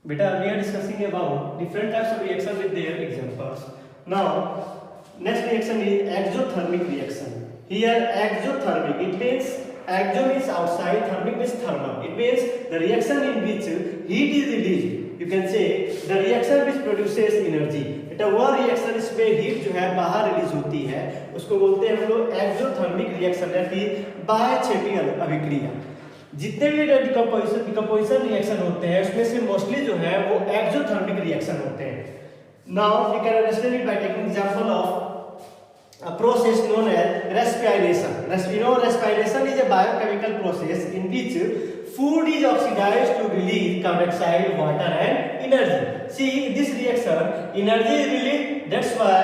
Beta, we are discussing about different types of reaction with their examples. Now, next reaction is exothermic reaction. Here, exothermic, it means exo means outside, thermic means thermal. It means the reaction in which heat is released. You can say the reaction which produces energy. बेटा वह reaction इसमें heat जो है बाहर release होती है उसको बोलते हैं हम लोग एक्सोथर्मिक रिएक्शन यानी बाह्य क्षेपीय अभिक्रिया। जितने भी डिकम्पोजिशन रिएक्शन होते हैं उसमें से मोस्टली जो है वो एक्सोथर्मिक रिएक्शन होते हैं। Now we can understand it by taking example of a process known as respiration. Respiration is a biochemical process in which food is oxidized to release carbon dioxide, water and energy. See, this reaction, energy is released, that's why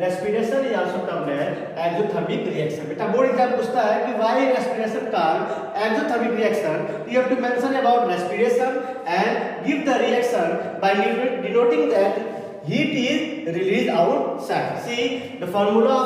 respiration is also termed as exothermic reaction. बेटा board exam पूछता है कि why respiration called exothermic reaction? You have to mention about respiration and give the reaction by denoting that heat is released outside. See, the formula of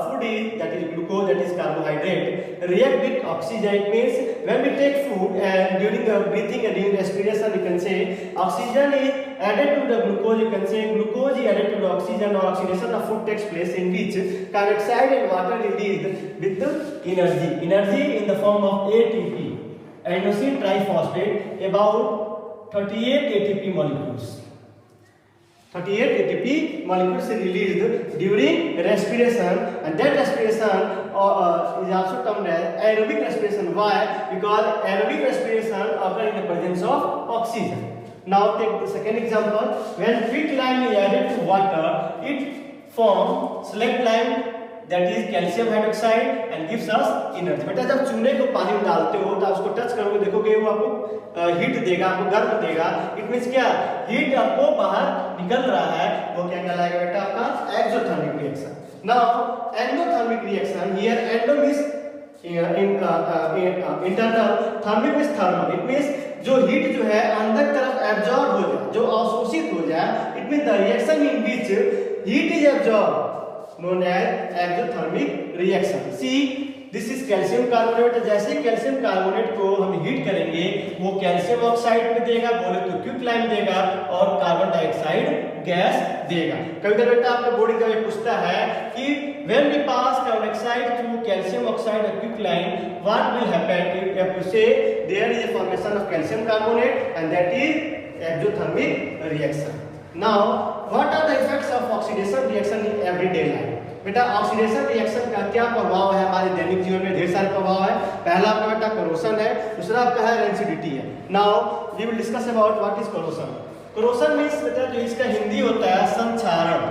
food is that is glucose, that is carbohydrate. React with oxygen. It means when we take food and during the breathing and during respiration, you can say oxygen is added to the glucose. You can say glucose is added to the oxygen or oxidation of food takes place in which carbon dioxide and water released with the energy. Energy in the form of ATP, adenosine triphosphate, about 38 ATP molecules. 38 ATP molecules released during respiration, and that respiration is also termed as aerobic respiration. Why? Because aerobic respiration occurs in the presence of oxygen. Now take the second example. When quicklime is added to water, it forms slaked-lime, that is calcium hydroxide, and gives us energy. बेटा जब चूने को पानी में डालते हो तो आप उसको टच करोगे देखोगे वो आपको हीट देगा, आपको गर्म देगा। इट मींस क्या, हीट आपको बाहर निकल रहा है, वो क्या कहलाएगा बेटा आपका exothermic reaction. Now endothermic reaction, here endo means internal, thermic means thermal. It means जो हीट जो है अंदर तरफ एब्जॉर्ब हो जाए, जो अवशोषित हो जाए। It means the reaction in which heat is absorb known as exothermic reaction. See, this is calcium carbonate. जैसे ही कैल्शियम कार्बोनेट को हम हीट करेंगे वो कैल्शियम ऑक्साइड में देगा, बोले तो क्विकलाइम देगा और कार्बन डाइऑक्साइड गैस देगा। कभी-कभी बेटा आपको बोर्ड एग्जाम में पूछता है कि when we pass carbon dioxide through calcium oxide or quicklime, what will happen? You have to say there is a formation of calcium carbonate and that is exothermic reaction. Now, what are the effects of oxidation reaction in everyday life? बेटा oxidation reaction का क्या प्रभाव है हमारे दैनिक जीवन में? ढेर सारे प्रभाव है। पहला आपका बेटा करोशन है, दूसरा आपका है रेंसिडिटी है। Now we will discuss about what is corrosion. Corrosion means बेटा जो इसका हिंदी होता है संक्षारण।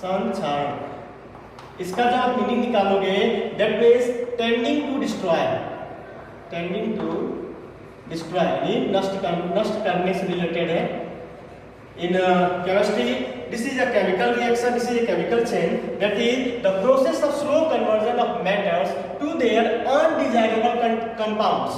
संक्षारण इसका जो आप मीनिंग निकालोगे that means tending to destroy, tending to destroy यानी नष्ट करने से रिलेटेड है। In chemistry, this is a chemical reaction, this is a chemical chain, that is the process of slow conversion of metals to their undesirable compounds.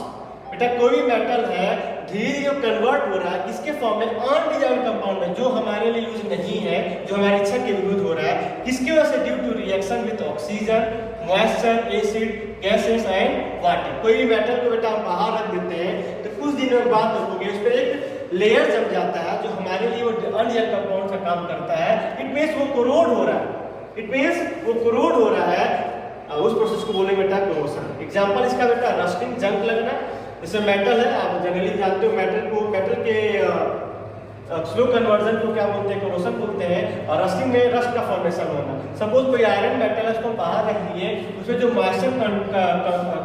बेटा कोई भी metal है धीरे धीरे कन्वर्ट हो रहा है किसके फॉर्म में? अनडिजायर्ड कंपाउंड में, जो हमारे लिए यूज नहीं है, जो हमारी इच्छा के विरुद्ध हो रहा है। किसकी वजह से? Due to reaction with oxygen, moisture, acid, gases and water. कोई भी मेटल को बेटा हम बाहर रख देते हैं तो कुछ दिनों के बाद देखोगे उस पर एक लेयर जम जाता है जो हमारे लिए वो अनडिजायर्ड कंपाउंड का काम करता है। इट मींस वो कोरोड हो रहा है, इट मींस वो कोरोड हो रहा है, उस प्रोसेस को बोलेंगे बेटा कोरोशन। एग्जांपल इसका बेटा रस्टिंग, जंग लगना। जैसे मेटल है, आप जनरली जानते हो मेटल को, मेटल के स्लो कन्वर्जन को क्या बोलते हैं? कोरोशन बोलते हैं। और रस्टिंग में रस्ट का फॉर्मेशन होना। सपोज कोई आयरन मेटल है उसको बाहर रख दिए, उसमें जो मॉइस्चर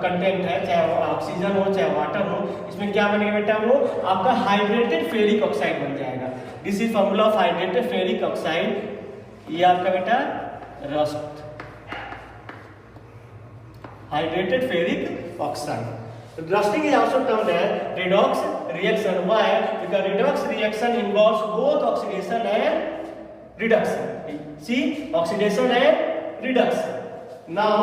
कंटेंट है, चाहे वो ऑक्सीजन हो चाहे वाटर हो, इसमें क्या बनेगा बेटा? वो आपका हाइड्रेटेड फेरिक ऑक्साइड बन जाएगा। This is formula of hydrated ferric oxide. ये आपका बेटा rust, hydrated ferric oxide. Rusting is also termed as redox reaction. Why? Because redox reaction involves both oxidation and reduction. See, oxidation and reduction. Now,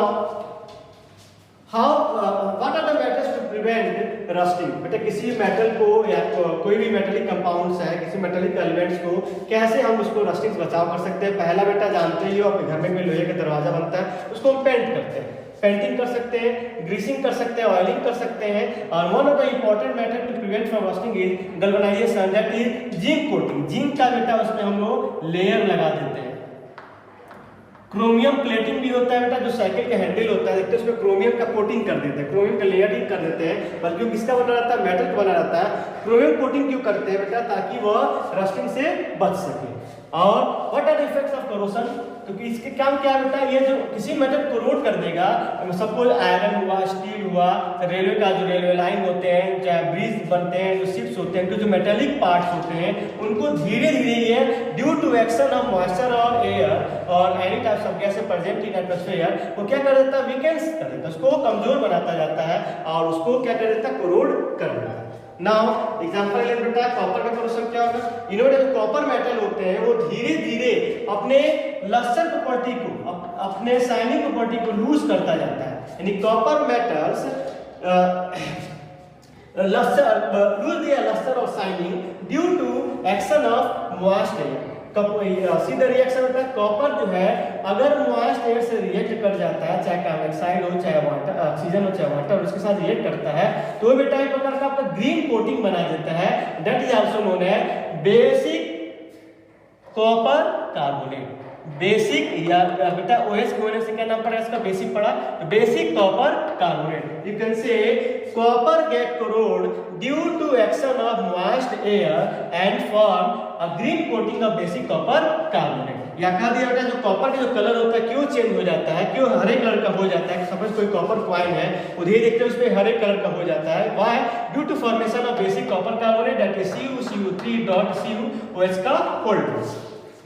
what are the methods to prevent rusting? बेटा किसी metal को या कोई भी metallic compounds है, किसी metallic elements को कैसे हम उसको रस्टिंग से बचाव कर सकते हैं? पहला बेटा जानते ही हो, अपने घर में लोहे का दरवाजा बनता है, उसको हम पेंट करते हैं। पेंटिंग कर सकते हैं, ग्रीसिंग कर सकते हैं, ऑयलिंग कर सकते हैं। और one of the important method to prevent from rusting is galvanization, that is zinc coating. Zinc का बेटा उसमें हम लोग लेयर लगा देते हैं। क्रोमियम प्लेटिंग भी होता है बेटा, जो साइकिल का हैंडल होता है देखते हैं उसमें क्रोमियम का कोटिंग कर देते हैं, क्रोमियम का लेयरिंग कर देते हैं। बल्कि किसका बना रहता है, मेटल का बना रहता है। क्रोमियम कोटिंग क्यों करते हैं बेटा, ताकि वह रस्टिंग से बच सके। और what are the effects of corrosion, क्योंकि इसके काम क्या है बेटा, ये जो किसी मेटल को कोरोड कर देगा, सपोज आयरन हुआ, स्टील हुआ, रेलवे का जो रेलवे लाइन होते हैं, चाहे ब्रिज बनते हैं, जो शिप्स होते हैं, जो मेटेलिक पार्ट्स होते हैं, उनको धीरे धीरे ये due to action of moisture और एयर और any types of gas present in atmosphere, वो क्या कर देता है, वीकेंस कर देता है, उसको कमजोर बनाता जाता है और उसको क्या कर देता है, कोरोड कर देता है। नाउ एग्जांपल ले बेटा, कॉपर का करोशन क्या होगा, इन्होंने जो कॉपर मेटल होते हैं वो धीरे धीरे अपने लस्टर प्रॉपर्टी को, अपने शाइनिंग प्रॉपर्टी को लूज करता जाता है। यानी कॉपर मेटल्स लूज दिया लस्टर और shining due to action of moist air. सीधा रिएक्शन होता है, कॉपर जो है अगर मॉइस्ट एयर से रिएक्ट कर जाता है, चाहे कार्बन डाइऑक्साइड हो, चाहे वाटर, ऑक्सीजन हो, चाहे वाटर, उसके साथ रिएक्ट करता है तो बेटा एक प्रकार का आपका ग्रीन कोटिंग बना देता है। That is also known as basic copper carbonate. Basic या बेटा OH को होने से क्या नाम पड़ा इसका, बेसिक पड़ा, basic copper carbonate. You can say copper get corrode due to action of moist air and form a green coating of basic copper carbonate. या कहा दिया बेटा जो कॉपर का जो कलर होता है क्यों चेंज हो जाता है, क्यों हरे कलर का हो जाता है। सपोज कोई कॉपर कॉइन है, उधर देखते हैं उसमें हरे कलर का हो जाता है, why, due to formation of basic copper carbonate that is CuCu3.CuOH का होल्ड।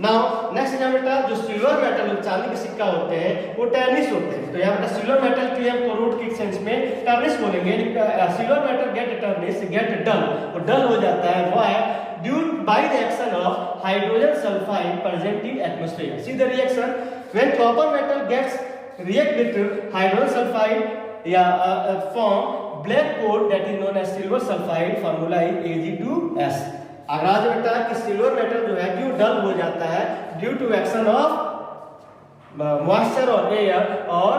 नाउ नेक्स्ट है बेटा जो सिल्वर मेटल, चांदी के सिक्का होते हैं वो टर्निश होते हैं। तो यहाँ बेटा सिल्वर मेटल के हम कोरोड के सेंस में टर्निश बोलेंगे। Silver metal get tarnish, get dull, वो डल हो जाता है, why, due by the action of hydrogen sulphide present in atmosphere. See the reaction when copper metal gets react with hydrogen sulphide या form black coat that is known as silver sulphide, formula is Ag2S। आगाज बेटा कि silver metal जो है क्यों डल हो जाता है, due to action of moisture और एयर और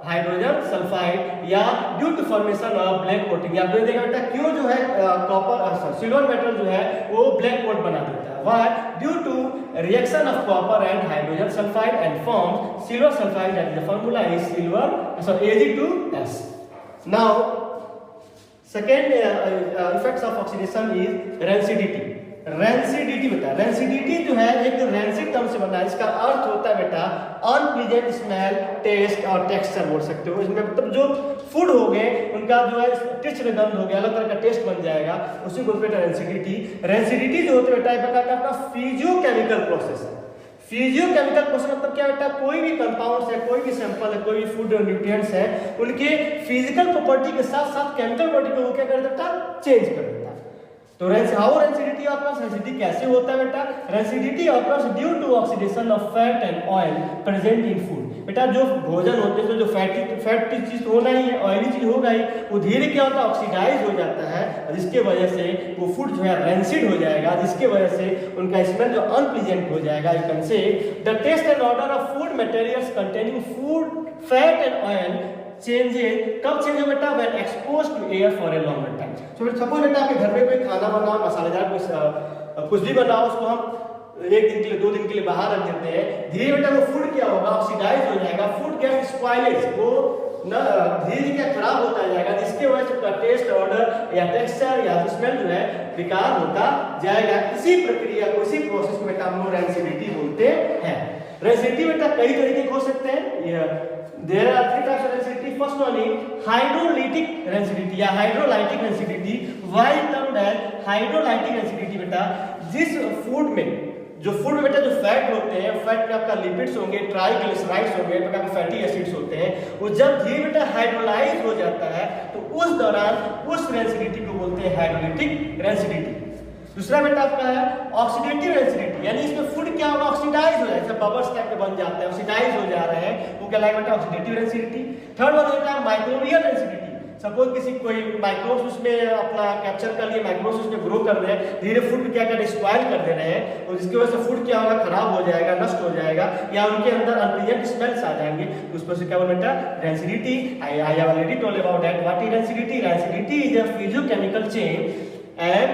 हाइड्रोजन सल्फाइड या due to formation of black coating. आप देखिए बेटा क्यों जो है कॉपर सिल्वर मेटल जो है वो ब्लैक कोट बना देता है, why, due to reaction of copper and hydrogen sulphide and forms silver sulphide, that the formula is silver Ag2S। Now second effects of oxidation is rancidity. Rancidity बेटा, rancidity जो है एक रेंसिड टर्म से बना है, इसका अर्थ होता है बेटा अनप्लीजेंट स्मेल, टेस्ट और टेक्सचर बोल सकते हो। इसमें मतलब जो फूड हो गए उनका जो है टेस्ट में गंध हो गया, अलग तरह का टेस्ट बन जाएगा, उसी को बेटा रेंसिडिटी। रेंसिडिटी जो होता है बेटा एक प्रकार का आपका फिजियोकेमिकल प्रोसेस है। फिजियोकेमिकल प्रोसेस मतलब क्या बेटा, कोई भी कंपाउंड्स है, कोई भी सैंपल है, कोई भी फूड और न्यूट्रिएंट्स है, उनके फिजिकल प्रॉपर्टी के साथ साथ केमिकल प्रॉपर्टी को क्या कर देता है, चेंज कर देता है। तो हाउ रेंसिडिटी ऑकर्स, रेंसिडिटी कैसे होता है बेटा, rancidity occurs due to oxidation of fat and oil present in food. बेटा जो भोजन होते हैं, जो फैटी चीज होना ही है, ऑयली चीज होगा ही, वो धीरे क्या होता है, ऑक्सीडाइज हो जाता है, जिसके वजह से वो फूड जो है रेंसिड हो जाएगा, जिसके वजह से उनका स्मेल जो अनप्लीजेंट हो जाएगा। You can say the taste and odour of food materials containing food fat and oil changes. कब चेंज हो बेटा, when exposed to air for a longer time. So suppose बेटा आपके घर में कोई खाना बनाओ, मसालेदार कुछ भी बनाओ, उसको हम 1 दिन के लिए 2 दिन के लिए बाहर रख देते हैं, धीरे बेटा वो फूड क्या होगा, ऑक्सीडाइज हो जाएगा, फूड गेट स्पॉइलेज, वो ना धीरे क्या खराब होता जाएगा, जिसके वजह से उसका टेस्ट, ऑर्डर या टेक्सचर या स्मेल जो है बेकार होता जाएगा। इसी प्रक्रिया को, इसी प्रोसेस को बेटा हम रेंसिडिटी बोलते हैं। रेंसिडिटी बेटा कई तरीके के हो सकते हैं। There are 3 types of residivity. First one is hydrolytic residivity या hydrolytic residivity. Why termed as hydrolytic residivity बेटा, जिस फूड में जो बेटा जो फैट होते हैं, फैट में आपका लिपिड्स होंगे, ट्राइग्लिसराइड्स होंगे, प्रकार के फैटी एसिड्स होते हैं, वो जब धीरे बेटा हाइड्रोलाइज हो जाता है तो उस दौरान उस रेंसिडिटी को बोलते हैं हाइड्रोलिटिक रेंसिडिटी। दूसरा बेटा आपका है ऑक्सीडेटिव रेंसिडिटी, यानी इसमें फूड क्या होगा, ऑक्सीडाइज हो जाएगा, बबल्स टाइप के बन जाते हैं, ऑक्सीडाइज हो जा रहे हैं, वो कहलाएगा बेटा ऑक्सीडेटिव रेंसिडिटी। थर्ड वन बेटा माइक्रोबियल रेंसिडिटी, सपोज किसी कोई माइक्रोब्स उसमें अपना कैप्चर कर लिए, माइक्रोब्स उसमें ग्रो कर रहे हैं, धीरे फूड क्या कर स्पॉइल कर दे रहे हैं, और जिसकी वजह से फूड क्या होगा, खराब हो जाएगा, नष्ट हो जाएगा, या उनके अंदर अनप्लीजेंट स्मेल्स आ जाएंगे, तो उसको से क्या बोल बेटा, rancidity. I have already told about that. What is rancidity? Rancidity is a physiochemical change and